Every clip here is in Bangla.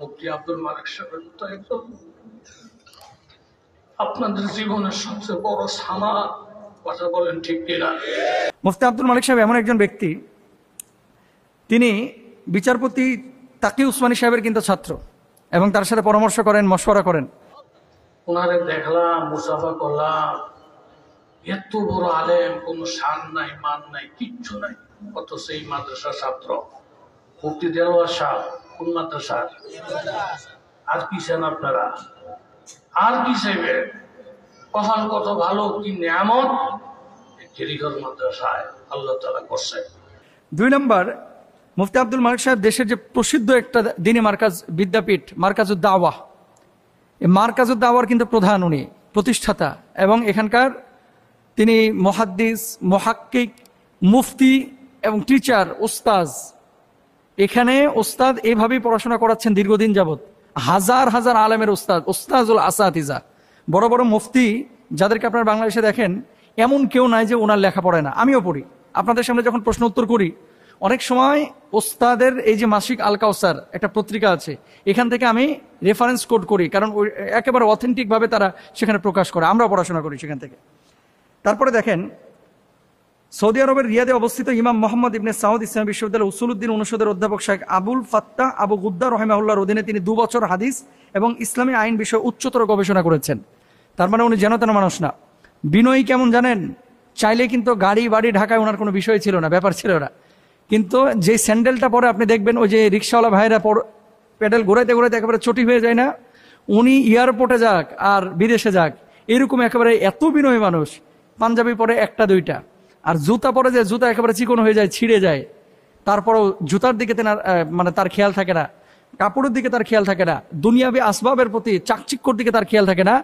মুফতি আব্দুল মালিক সাহেব তো একদম আপনাদের জীবনের সবচেয়ে বড় সামাদ, কথা বলেন ঠিক কিনা? মুফতি আব্দুল মালিক সাহেব এমন একজন ব্যক্তি, তিনি বিচারপতি তাকি উসমানী সাহেবের কিন্তু ছাত্র এবং তার সাথে পরামর্শ করেন, মশওয়ারা করেন। ওনারে দেখলাম, মুসাফা করলাম, এত বড় আলেম, কোনো শান নাই, মান নাই, কিচ্ছু নাই, অথচ এই মাদ্রাসার ছাত্র। মুফতি দেওয়ার সাহেব কোন মাদ্রাসার? আর কি চান আপনারা? আর কি চাইবেন? কখন কত ভালো, কি নিয়ামত টেলিঘর মাদ্রাসায় আল্লাহ তাআলা করছেন। 2 নম্বর, মুফতি আব্দুল মালিক সাহেব দেশের যে প্রসিদ্ধ একটা দ্বীনি মার্কাজ বিদ্যাপীঠ মার্কাজুদ দাওয়াহ, এই মার্কাজুদ দাওয়ার কিন্তু প্রধান, উনি প্রতিষ্ঠাতা, এবং এখানকার তিনি মুহাদ্দিস, মুহাক্কিক, মুফতি এবং টিচার, ওস্তাজ। এখানে ওস্তাদ এইভাবেই পড়াশোনা করাচ্ছেন দীর্ঘদিন যাবত, হাজার হাজার আলেমের ওস্তাদ, ওস্তাজুল আসাতিজা, বড় বড় মুফতি যাদেরকে আপনারা বাংলাদেশে দেখেন, এমন কেউ নাই যে ওনার লেখা পড়ে না। আমিও পড়ি, আপনাদের সামনে যখন প্রশ্ন উত্তর করি অনেক সময় ওস্তাদের এই যে মাসিক আল কাউসার একটা পত্রিকা আছে, এখান থেকে আমি রেফারেন্স কোড করি, কারণ একেবারে অথেন্টিকভাবে তারা সেখানে প্রকাশ করে, আমরা পড়াশোনা করি সেখান থেকে। তারপরে দেখেন, সৌদি আরবের রিয়াদে অবস্থিত ইমাম মোহাম্মদ ইবনে সাউদ ইসলামী বিশ্ববিদ্যালয় উসুলউদ্দিন অনুষদের অধ্যাপক শেখ আবুল ফাত্তাহ আবু গুদ্দা রহিমাহুল্লাহর অধীনে তিনি 2 বছর হাদিস এবং ইসলামী আইন বিষয়ে উচ্চতর গবেষণা করেছেন। তার মানে উনি যেন তেন মানুষ না। বিনয়ী কেমন জানেন? চাইলে কিন্তু গাড়ি বাড়ি ঢাকায় ওনার কোনো বিষয় ছিল না, ব্যাপার ছিল না, কিন্তু যে স্যান্ডেলটা পরে আপনি দেখবেন ওই যে রিক্সাওয়ালা ভাইরা প্যাডেল ঘোরাইতে ঘোরাইতে একেবারে চটি হয়ে যায় না, উনি এয়ারপোর্টে যাক আর বিদেশে যাক, এরকম একেবারে এত বিনয়ী মানুষ। পাঞ্জাবি পরে 1টা 2টা, আর জুতা পরে যে জুতা একেবারে চিকন হয়ে যায়, ছিঁড়ে যায়, তারপরও জুতার দিকে মানে তার খেয়াল থাকে না, কাপড়ের দিকে তার খেয়াল থাকে না, দুনিয়াবি আসবাবের প্রতি চাকচিক্যর দিকে তার খেয়াল থাকে না,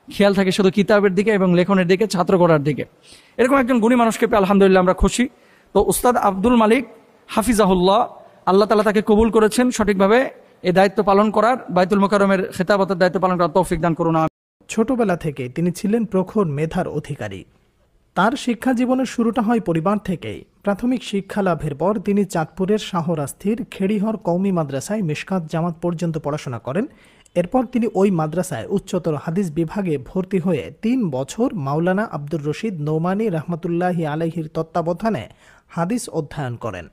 খেয়াল থাকে শুধু কিতাবের দিকে এবং লেখনের দিকে, ছাত্র করার দিকে। এরকম একজন গুণী মানুষকে পেয়ে আলহামদুলিল্লাহ আমরা খুশি। তো উস্তাদ আব্দুল মালিক হাফিজাহুল্লাহ, আল্লাহ তাআলা তাকে কবুল করেছেন সঠিকভাবে এই দায়িত্ব পালন করার, বাইতুল মুকাররমের খেতাবতের দায়িত্ব পালন করার তৌফিক দান করুন। ছোটবেলা থেকে তিনি ছিলেন প্রখর মেধার অধিকারী। তার শিক্ষা জীবনের শুরুটা হয় পরিবার থেকেই। প্রাথমিক শিক্ষা লাভের পর তিনি চাঁদপুরের শাহরাস্তির খেড়িহর কওমি মাদ্রাসায় মিশকাত জামাত পর্যন্ত পড়াশোনা করেন। এরপর তিনি ওই মাদ্রাসায় উচ্চতর হাদিস বিভাগে ভর্তি হয়ে 3 বছর মাওলানা আব্দুর রশিদ নৌমানী রহমতুল্লাহি আলাইহির তত্ত্বাবধানে হাদিস অধ্যয়ন করেন।